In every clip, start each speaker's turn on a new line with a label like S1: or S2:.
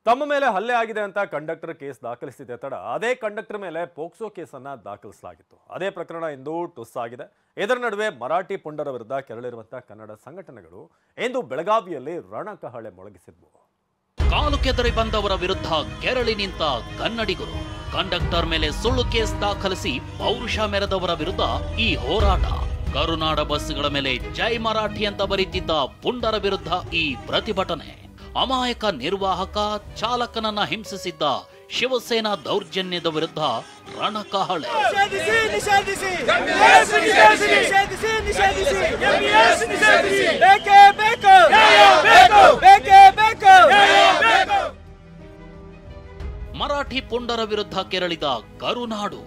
S1: ತಮ್ಮ ಮೇಲೆ ಹಲ್ಲೆ ಆಗಿದೆ ಅಂತ ಕಂಡಕ್ಟರ್ ಕೇಸ್ ದಾಖಲಿಸಿದೆ ತಡ ಅದೇ ಕಂಡಕ್ಟರ್ ಮೇಲೆ ಪೋಕ್ಸೋ ಕೇಸನ್ನ ದಾಖಲಿಸಲಾಗಿತ್ತು. ಅದೇ ಪ್ರಕರಣ ಇಂದು ಟುಸ್ ಆಗಿದೆ. ಇದರ ನಡುವೆ ಮರಾಠಿ ಪುಂಡರ ವಿರುದ್ಧ ಕೆರಳಿರುವಂತಹ ಕನ್ನಡ ಸಂಘಟನೆಗಳು ಇಂದು ಬೆಳಗಾವಿಯಲ್ಲಿ ರಣಕಹಳೆ ಮೊಳಗಿಸಿದ್ವು.
S2: ಕಾಲು ಕೆದರಿ ಬಂದವರ ವಿರುದ್ಧ ಕೆರಳಿ ನಿಂತ ಕನ್ನಡಿಗರು, ಕಂಡಕ್ಟರ್ ಮೇಲೆ ಸುಳ್ಳು ಕೇಸ್ ದಾಖಲಿಸಿ ಪೌರುಷ ಮೆರೆದವರ ವಿರುದ್ಧ ಈ ಹೋರಾಟ. ಕರುನಾಡ ಬಸ್ಗಳ ಮೇಲೆ ಜೈ ಮರಾಠಿ ಅಂತ ಬರೀತಿದ್ದ ಪುಂಡರ ವಿರುದ್ಧ ಈ ಪ್ರತಿಭಟನೆ. ಅಮಾಯಕ ನಿರ್ವಾಹಕ ಚಾಲಕನನ್ನ ಹಿಂಸಿಸಿದ್ದ ಶಿವಸೇನಾ ದೌರ್ಜನ್ಯದ ವಿರುದ್ಧ ರಣಕಹಳೆ. ಮರಾಠಿ ಪುಂಡರ ವಿರುದ್ಧ ಕೆರಳಿದ ಕರುನಾಡು.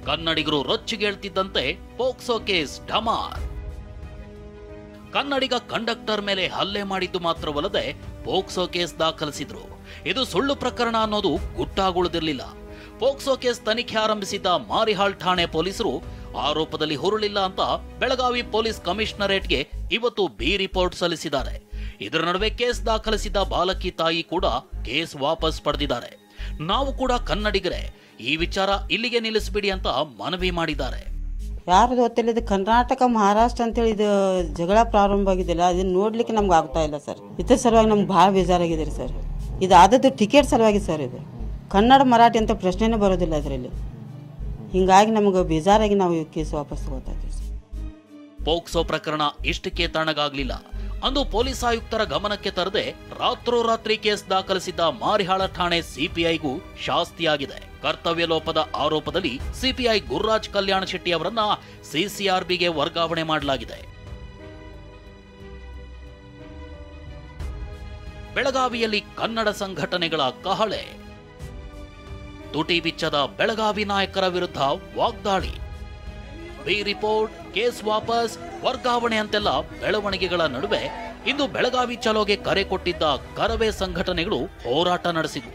S2: ಕನ್ನಡಿಗರು ರೊಚ್ಚಿಗೇಳ್ತಿದ್ದಂತೆ ಪೋಕ್ಸೋ ಕೇಸ್ ಢಮಾರ್. ಕನ್ನಡಿಗ ಕಂಡಕ್ಟರ್ ಮೇಲೆ ಹಲ್ಲೆ ಮಾಡಿದ್ದು ಮಾತ್ರವಲ್ಲದೆ ಪೋಕ್ಸೋ ಕೇಸ್ ದಾಖಲಿಸಿದ್ರು. ಇದು ಸುಳ್ಳು ಪ್ರಕರಣ ಅನ್ನೋದು ಗುಟ್ಟಾಗುಳಿದಿರಲಿಲ್ಲ. ಪೋಕ್ಸೋ ಕೇಸ್ ತನಿಖೆ ಆರಂಭಿಸಿದ್ದ ಮಾರಿಹಾಳ್ ಠಾಣೆ ಪೊಲೀಸರು ಆರೋಪದಲ್ಲಿ ಹುರುಳಿಲ್ಲ ಅಂತ ಬೆಳಗಾವಿ ಪೊಲೀಸ್ ಕಮಿಷನರೇಟ್ಗೆ ಇವತ್ತು ಬಿ ರಿಪೋರ್ಟ್ ಸಲ್ಲಿಸಿದ್ದಾರೆ. ಇದರ ನಡುವೆ ಕೇಸ್ ದಾಖಲಿಸಿದ ಬಾಲಕಿ ತಾಯಿ ಕೂಡ ಕೇಸ್ ವಾಪಸ್ ಪಡೆದಿದ್ದಾರೆ. ನಾವು ಕೂಡ ಕನ್ನಡಿಗರೇ, ಈ ವಿಚಾರ ಇಲ್ಲಿಗೆ ನಿಲ್ಲಿಸಬೇಡಿ ಅಂತ ಮನವಿ ಮಾಡಿದ್ದಾರೆ.
S3: ಯಾರ್ದು ಗೊತ್ತಿಲ್ಲ, ಇದು ಕರ್ನಾಟಕ ಮಹಾರಾಷ್ಟ್ರ ಅಂತೇಳಿ ಇದು ಜಗಳ ಪ್ರಾರಂಭ ಆಗಿದೆಯಲ್ಲ, ಅದನ್ನ ನೋಡ್ಲಿಕ್ಕೆ ನಮ್ಗೆ ಆಗ್ತಾ ಇಲ್ಲ ಸರ್. ಇದ್ರ ಸಲುವಾಗಿ ನಮ್ಗೆ ಭಾಳ ಬೇಜಾರಾಗಿದೆ ರೀ ಸರ್. ಇದು ಆದದ್ದು ಟಿಕೆಟ್ ಸಲುವಾಗಿ ಸರ್. ಇದು ಕನ್ನಡ ಮರಾಠಿ ಅಂತ ಪ್ರಶ್ನೆನೇ ಬರೋದಿಲ್ಲ ಇದರಲ್ಲಿ. ಹಿಂಗಾಗಿ ನಮ್ಗೆ ಬೇಜಾರಾಗಿ ನಾವು ಈ ಕೇಸ್ ವಾಪಸ್ ತಗೋತಾ ಇದ್ದೀವಿ ಸರ್.
S2: ಪೋಕ್ಸೋ ಪ್ರಕರಣ ಇಷ್ಟಕ್ಕೆ ತಣ್ಣಗಾಗ್ಲಿಲ್ಲ. ಅಂದು ಪೊಲೀಸ್ ಆಯುಕ್ತರ ಗಮನಕ್ಕೆ ತರದೆ ರಾತ್ರೋರಾತ್ರಿ ಕೇಸ್ ದಾಖಲಿಸಿದ್ದ ಮಾರಿಹಾಳ ಠಾಣೆ ಸಿಪಿಐಗೂ ಶಾಸ್ತಿಯಾಗಿದೆ. ಕರ್ತವ್ಯ ಲೋಪದ ಆರೋಪದಲ್ಲಿ ಸಿಪಿಐ ಗುರುರಾಜ್ ಕಲ್ಯಾಣ ಶೆಟ್ಟಿ ಅವರನ್ನ ಸಿಸಿಆರ್ಬಿಗೆ ವರ್ಗಾವಣೆ ಮಾಡಲಾಗಿದೆ. ಬೆಳಗಾವಿಯಲ್ಲಿ ಕನ್ನಡ ಸಂಘಟನೆಗಳ ಕಹಳೆ. ತುಟಿ ಬಿಚ್ಚದ ಬೆಳಗಾವಿ ನಾಯಕರ ವಿರುದ್ಧ ವಾಗ್ದಾಳಿ. ಬಿ ರಿಪೋರ್ಟ್, ಕೇಸ್ ವಾಪಸ್, ವರ್ಗಾವಣೆ ಅಂತೆಲ್ಲ ಬೆಳವಣಿಗೆಗಳ ನಡುವೆ ಇಂದು ಬೆಳಗಾವಿ ಚಲೋಗೆ ಕರೆ ಕೊಟ್ಟಿದ್ದ ಕರವೇ ಸಂಘಟನೆಗಳು ಹೋರಾಟ ನಡೆಸಿದವು.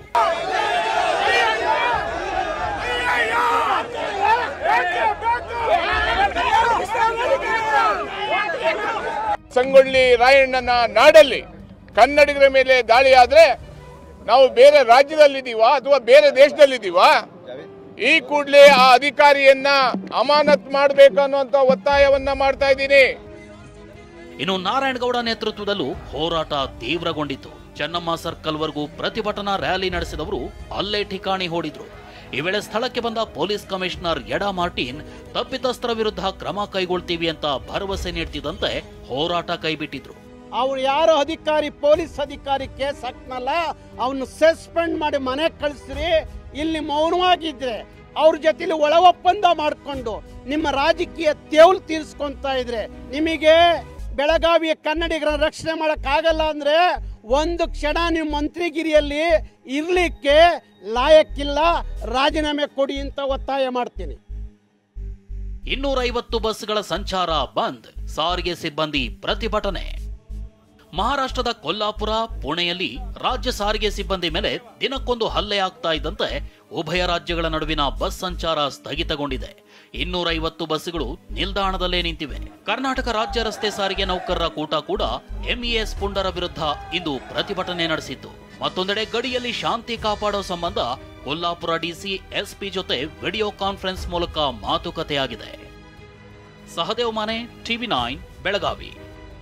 S4: ಸಂಗೊಳ್ಳಿ ರಾಯಣ್ಣನ ನಾಡಲ್ಲಿ ಕನ್ನಡಿಗರ ಮೇಲೆ ದಾಳಿ ಆದ್ರೆ ನಾವು ಬೇರೆ ರಾಜ್ಯದಲ್ಲಿದ್ದೀವಾ ಅಥವಾ ಬೇರೆ ದೇಶದಲ್ಲಿದ್ದೀವಾ? ಈ ಕೂಡಲೇ ಆ ಅಧಿಕಾರಿಯನ್ನ ಅಮಾನತ್ ಮಾಡಬೇಕು ಅನ್ನುವಂತ ಒತ್ತಾಯವನ್ನ ಮಾಡ್ತಾ ಇದ್ದೀನಿ.
S2: ಇನ್ನು ನಾರಾಯಣಗೌಡ ನೇತೃತ್ವದಲ್ಲೂ ಹೋರಾಟ ತೀವ್ರಗೊಂಡಿತು. ಚೆನ್ನಮ್ಮ ಸರ್ಕಲ್ ವರೆಗೂ ಪ್ರತಿಭಟನಾ ರ್ಯಾಲಿ ನಡೆಸಿದವರು ಅಲ್ಲೇ ಠಿಕಾಣಿ ಹೂಡಿದ್ರು. ಈ ವೇಳೆ ಸ್ಥಳಕ್ಕೆ ಬಂದ ಪೊಲೀಸ್ ಕಮಿಷನರ್ ಎಡಾ ಮಾರ್ಟಿನ್ ತಪ್ಪಿತಸ್ಥರ ವಿರುದ್ಧ ಕ್ರಮ ಕೈಗೊಳ್ತೀವಿ ಅಂತ ಭರವಸೆ ನೀಡ್ತಿದ್ದಂತೆ ಹೋರಾಟ ಕೈಬಿಟ್ಟಿದ್ರು.
S5: ಅವ್ರು ಯಾರೋ ಅಧಿಕಾರಿ, ಪೊಲೀಸ್ ಅಧಿಕಾರಿ ಕೇಸ್ ಹಾಕ್ನಲ್ಲ, ಅವನು ಸಸ್ಪೆಂಡ್ ಮಾಡಿ ಮನೆಗೆ ಕಳಿಸ್ರಿ. ಇಲ್ಲಿ ಮೌನವಾಗಿದ್ರೆ ಅವ್ರ ಜೊತೆಲಿ ಒಳ ಒಪ್ಪಂದ ಮಾಡಿಕೊಂಡು ನಿಮ್ಮ ರಾಜಕೀಯ ತೇವಲ್ ತೀರಿಸ್ಕೊಂತ ಇದ್ರೆ ನಿಮಗೆ ಬೆಳಗಾವಿಯ ಕನ್ನಡಿಗರ ರಕ್ಷಣೆ ಮಾಡಕ್ಕಾಗಲ್ಲ ಅಂದ್ರೆ ಒಂದು ಕ್ಷಣ ನೀವು ಮಂತ್ರಿಗಿರಿಯಲ್ಲಿ ಇರ್ಲಿಕ್ಕೆ ಲಾಯಕ್ಕಿಲ್ಲ, ರಾಜೀನಾಮೆ ಕೊಡಿ ಅಂತ ಒತ್ತಾಯ ಮಾಡ್ತೀನಿ.
S2: 250 ಬಸ್ಗಳ ಸಂಚಾರ ಬಂದ್, ಸಾರಿಗೆ ಸಿಬ್ಬಂದಿ ಪ್ರತಿಭಟನೆ. ಮಹಾರಾಷ್ಟ್ರದ ಕೊಲ್ಲಾಪುರ, ಪುಣೆಯಲ್ಲಿ ರಾಜ್ಯ ಸಾರಿಗೆ ಸಿಬ್ಬಂದಿ ಮೇಲೆ ದಿನಕ್ಕೊಂದು ಹಲ್ಲೆ ಆಗ್ತಾ ಇದ್ದಂತೆ ಉಭಯ ರಾಜ್ಯಗಳ ನಡುವಿನ ಬಸ್ ಸಂಚಾರ ಸ್ಥಗಿತಗೊಂಡಿದೆ. 250 ಬಸ್ಗಳು ನಿಲ್ದಾಣದಲ್ಲೇ ನಿಂತಿವೆ. ಕರ್ನಾಟಕ ರಾಜ್ಯ ರಸ್ತೆ ಸಾರಿಗೆ ನೌಕರರ ಕೂಟ ಕೂಡ ಎಂಇಎಸ್ ಪುಂಡರ ವಿರುದ್ಧ ಇಂದು ಪ್ರತಿಭಟನೆ ನಡೆಸಿತ್ತು. ಮತ್ತೊಂದೆಡೆ ಗಡಿಯಲ್ಲಿ ಶಾಂತಿ ಕಾಪಾಡೋ ಸಂಬಂಧ ಕೊಲ್ಲಾಪುರ ಡಿಸಿ ಎಸ್ಪಿ ಜೊತೆ ವಿಡಿಯೋ ಕಾನ್ಫರೆನ್ಸ್ ಮೂಲಕ ಮಾತುಕತೆಯಾಗಿದೆ. ಸಹದೇವ್ ಮಾನೆ, ಟಿವಿ9 ಬೆಳಗಾವಿ.